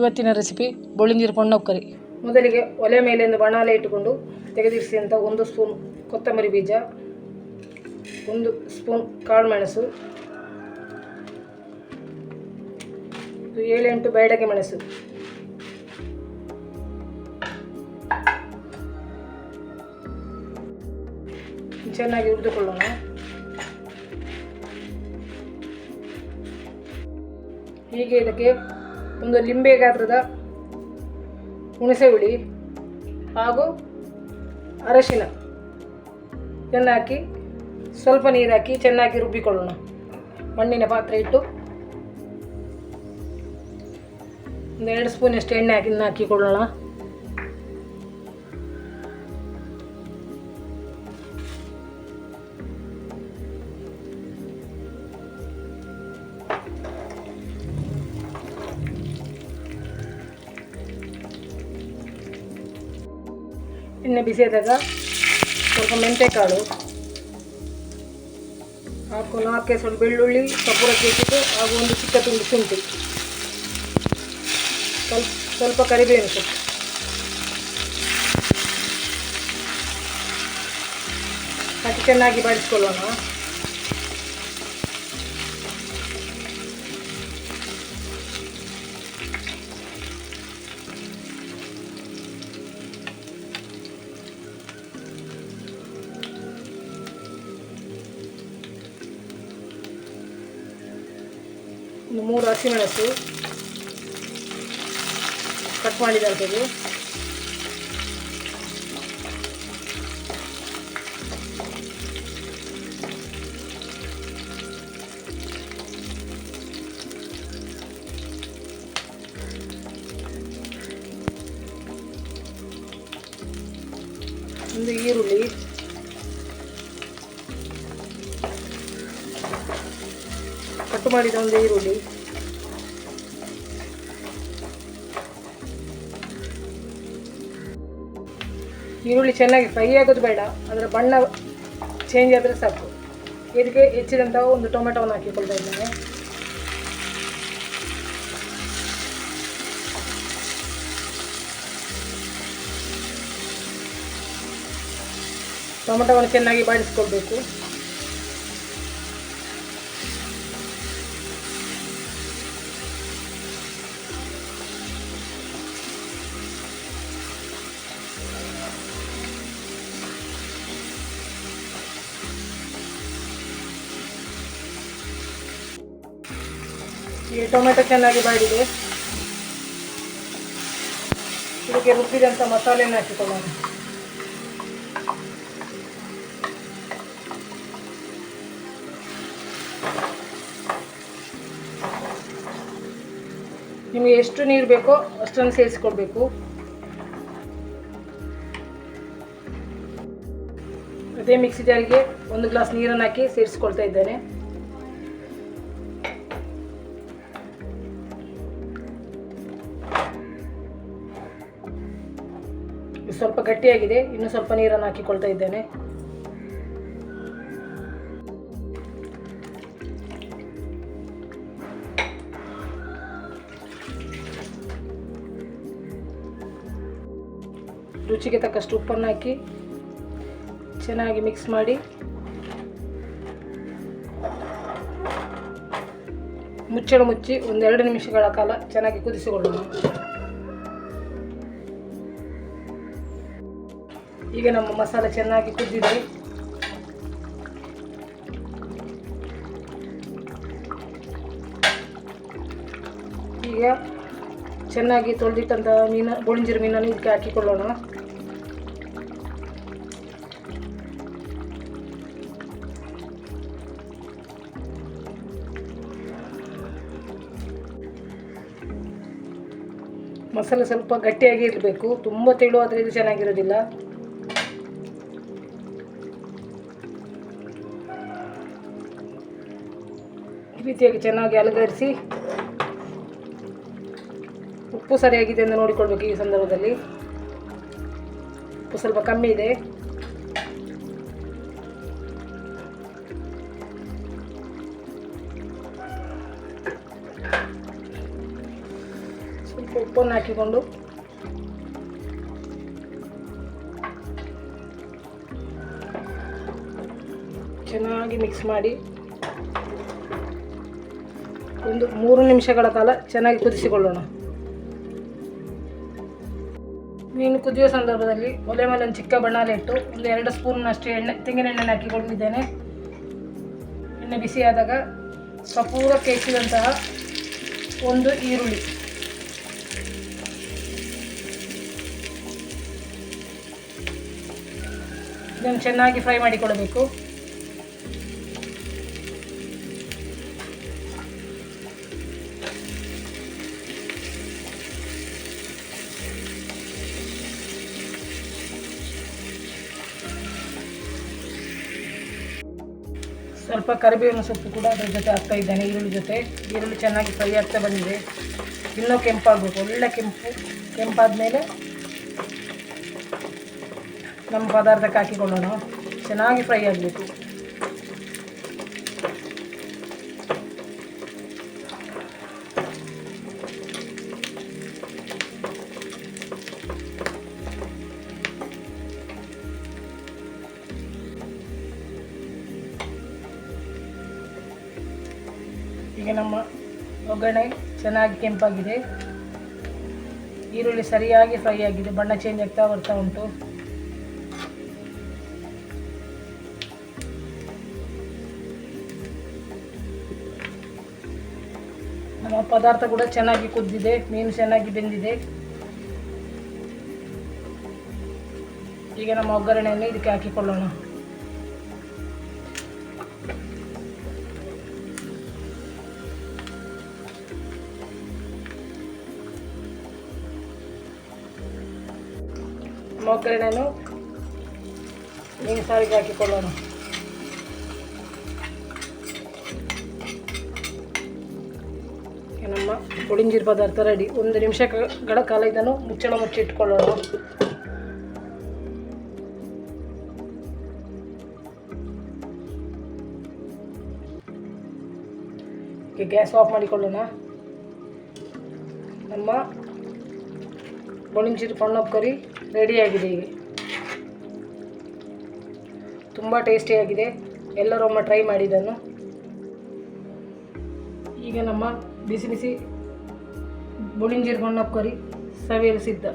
ಇವತ್ತಿನ ರೆಸಿಪಿ ಬೋಳಿಂಜೀರು ಪೊಣ್ಣೊಕ್ಕರಿ. ಮೊದಲಿಗೆ ಒಲೆ ಮೇಲೆ ಒಂದು ಬಾಣಲೆ ಇಟ್ಟುಕೊಂಡು ತೆಗೆದಿರಿಸಿದಂಥ 1 ಸ್ಪೂನ್ ಕೊತ್ತಂಬರಿ ಬೀಜ, 1 ಸ್ಪೂನ್ ಕಾಳುಮೆಣಸು, 7-8 ಬೇಡಗೆ ಮೆಣಸು, ಚೆನ್ನಾಗಿ ಹುರಿದುಕೊಳ್ಳೋಣ. ಹೀಗೆ ಇದಕ್ಕೆ ಒಂದು ಲಿಂಬೆ ಗಾತ್ರದ ಹುಣಸೆ ಹುಳಿ ಹಾಗೂ ಅರಶಿನ ಹಾಕಿ ಸ್ವಲ್ಪ ನೀರು ಹಾಕಿ ಚೆನ್ನಾಗಿ ರುಬ್ಬಿಕೊಳ್ಳೋಣ. ಮಣ್ಣಿನ ಪಾತ್ರೆ ಇಟ್ಟು 2 ಸ್ಪೂನಷ್ಟು ಎಣ್ಣೆ ಹಾಕಿಕೊಳ್ಳೋಣ. ಎಣ್ಣೆ ಬಿಸಿಯಾದಾಗ ಸ್ವಲ್ಪ ಮೆಂತೆಕಾಳು ಹಾಕು, 4 ಸ್ವಲ್ಪ ಬೆಳ್ಳುಳ್ಳಿ ಕಪ್ಪುರಕ್ಕೆ ಇಟ್ಟಿದ್ದು ಹಾಗೂ 1 ಚಿಕ್ಕ ತುಂಡು ಶುಂಠಿ, ಸ್ವಲ್ಪ ಕರಿಬೇವಿನ ಸೊಪ್ಪು ಹಾಕಿ ಚೆನ್ನಾಗಿ ಬಾಡಿಸ್ಕೊಳ್ಳೋಣ. ಒಂದು 3 ಹಸಿಮೆಣಸು ಕಟ್ ಮಾಡಿದಂಥದ್ದು, ಒಂದು ಈರುಳ್ಳಿ, ಕಟ್ ಮಾಡಿದ ಒಂದು ಈರುಳ್ಳಿ, ಈರುಳ್ಳಿ ಚೆನ್ನಾಗಿ ಫ್ರೈ ಆಗೋದು ಬೇಡ, ಅದರ ಬಣ್ಣ ಚೇಂಜ್ ಆದರೆ ಸಾಕು. ಇದಕ್ಕೆ ಹೆಚ್ಚಿದಂಥ ಒಂದು ಟೊಮೆಟೊವನ್ನು ಹಾಕಿಕೊಳ್ತಾ ಇದ್ದೇನೆ. ಟೊಮೆಟೊವನ್ನು ಚೆನ್ನಾಗಿ ಬಾಡಿಸ್ಕೊಳ್ಬೇಕು. ಈ ಟೊಮೆಟೊ ಚೆನ್ನಾಗಿ ಬಾಡಿದೆ. ಇದಕ್ಕೆ ರುಬ್ಬಿದಂಥ ಮಸಾಲೆಯನ್ನು ಹಾಕಿಕೊಳ್ಳೋಣ. ನಿಮಗೆ ಎಷ್ಟು ನೀರು ಬೇಕೋ ಅಷ್ಟನ್ನು ಸೇರಿಸಿಕೊಳ್ಬೇಕು. ಅದೇ ಮಿಕ್ಸಿ ಜಾರಿಗೆ 1 ಗ್ಲಾಸ್ ನೀರನ್ನು ಹಾಕಿ ಸೇರಿಸಿಕೊಳ್ತಾ ಇದ್ದೇನೆ. ಸ್ವಲ್ಪ ಗಟ್ಟಿಯಾಗಿದೆ, ಇನ್ನು ಸ್ವಲ್ಪ ನೀರನ್ನು ಹಾಕಿಕೊಳ್ತಾ ಇದ್ದೇನೆ. ರುಚಿಗೆ ತಕ್ಕಷ್ಟು ಉಪ್ಪನ್ನು ಹಾಕಿ ಚೆನ್ನಾಗಿ ಮಿಕ್ಸ್ ಮಾಡಿ ಮುಚ್ಚಳ ಮುಚ್ಚಿ 1-2 ನಿಮಿಷಗಳ ಕಾಲ ಚೆನ್ನಾಗಿ ಕುದಿಸಿಕೊಳ್ಳೋಣ. ಈಗ ನಮ್ಮ ಮಸಾಲೆ ಚೆನ್ನಾಗಿ ಕುದ್ದಿದೆ. ಈಗ ಚೆನ್ನಾಗಿ ತೊಳೆದಿಟ್ಟಂಥ ಬೋಳಿಂಜೀರು ಮೀನನ್ನು ಇದಕ್ಕೆ ಹಾಕಿಕೊಳ್ಳೋಣ. ಮಸಾಲೆ ಸ್ವಲ್ಪ ಗಟ್ಟಿಯಾಗಿ ಇರಬೇಕು, ತುಂಬ ತೆಳುವಾದರೆ ಇದು ಚೆನ್ನಾಗಿರೋದಿಲ್ಲ. ಈ ರೀತಿಯಾಗಿ ಚೆನ್ನಾಗಿ ಅಲಗರಿಸಿ ಉಪ್ಪು ಸರಿಯಾಗಿದೆ ಎಂದು ನೋಡಿಕೊಳ್ಬೇಕು. ಈ ಸಂದರ್ಭದಲ್ಲಿ ಉಪ್ಪು ಸ್ವಲ್ಪ ಕಮ್ಮಿ ಇದೆ. ಸ್ವಲ್ಪ ಉಪ್ಪನ್ನು ಹಾಕಿಕೊಂಡು ಚೆನ್ನಾಗಿ ಮಿಕ್ಸ್ ಮಾಡಿ ಒಂದು 3 ನಿಮಿಷಗಳ ಕಾಲ ಚೆನ್ನಾಗಿ ಕುದಿಸಿಕೊಳ್ಳೋಣ. ಮೀನು ಕುದಿಯುವ ಸಂದರ್ಭದಲ್ಲಿ ಒಲೆ ಮೇಲೆ ಒಂದು ಚಿಕ್ಕ ಬಾಣಲೆ ಇಟ್ಟು ಒಂದು 2 ಸ್ಪೂನ್ನಷ್ಟು ತೆಂಗಿನ ಎಣ್ಣೆ ಹಾಕಿಕೊಂಡಿದ್ದೇನೆ. ಎಣ್ಣೆ ಬಿಸಿಯಾದಾಗ ಸಪೂರಕ್ಕೆ ಹೆಚ್ಚಿದಂತಹ ಒಂದು ಈರುಳ್ಳಿ, ಇದನ್ನು ಚೆನ್ನಾಗಿ ಫ್ರೈ ಮಾಡಿಕೊಳ್ಳಬೇಕು. ಸ್ವಲ್ಪ ಕರಿಬೇವಿನ ಸೊಪ್ಪು ಕೂಡ ಅದರ ಜೊತೆ ಹಾಕ್ತಾ ಇದ್ದೇನೆ. ಈರುಳ್ಳಿ ಜೊತೆ ಈರುಳ್ಳಿ ಚೆನ್ನಾಗಿ ಫ್ರೈ ಆಗ್ತಾ ಬಂದಿದೆ. ಇನ್ನೂ ಕೆಂಪಾಗಬೇಕು, ಒಳ್ಳೆ ಕೆಂಪಾದ ಮೇಲೆ ನಮ್ಮ ಪದಾರ್ಥಕ್ಕೆ ಹಾಕಿಕೊಳ್ಳೋಣ. ಚೆನ್ನಾಗಿ ಫ್ರೈ ಆಗಬೇಕು. ಈಗ ನಮ್ಮ ಒಗ್ಗರಣೆ ಚೆನ್ನಾಗಿ ಕೆಂಪಾಗಿದೆ. ಈರುಳ್ಳಿ ಸರಿಯಾಗಿ ಫ್ರೈ ಆಗಿದೆ, ಬಣ್ಣ ಚೇಂಜ್ ಆಗ್ತಾ ಬರ್ತಾ ಉಂಟು. ನಮ್ಮ ಪದಾರ್ಥ ಕೂಡ ಚೆನ್ನಾಗಿ ಕುದ್ದಿದೆ, ಮೀನು ಚೆನ್ನಾಗಿ ಬೆಂದಿದೆ. ಈಗ ನಮ್ಮ ಒಗ್ಗರಣೆಯನ್ನು ಇದಕ್ಕೆ ಹಾಕಿಕೊಳ್ಳೋಣ. ಒಗ್ಗರಣೆಯನ್ನು ಮೀನು ಸಾರಿಗೆ ಹಾಕಿಕೊಳ್ಳೋಣ. ನಮ್ಮ ಪುಳಿಂಜೀರು ಪದಾರ್ಥ ರೆಡಿ. 1 ನಿಮಿಷಗಳ ಕಾಲ ಇದನ್ನು ಮುಚ್ಚಳ ಮುಚ್ಚಿಟ್ಕೊಳ್ಳೋಣ. ಗ್ಯಾಸ್ ಆಫ್ ಮಾಡಿಕೊಳ್ಳೋಣ. ನಮ್ಮ ಪುಳಿಂಜೀರು ಪಣ್ಣಪ್ಪು ಕರಿ ರೆಡಿಯಾಗಿದೆ. ಈಗ ತುಂಬ ಟೇಸ್ಟಿಯಾಗಿದೆ. ಎಲ್ಲರೂ ಒಮ್ಮೆ ಟ್ರೈ ಮಾಡಿದ್ದನ್ನು. ಈಗ ನಮ್ಮ ಬಿಸಿ ಬಿಸಿ ಪುಳಿಂಜೀರು ಪಣ್ಣಪ್ಪು ಕರಿ ಸವಿಯಲು ಸಿದ್ಧ.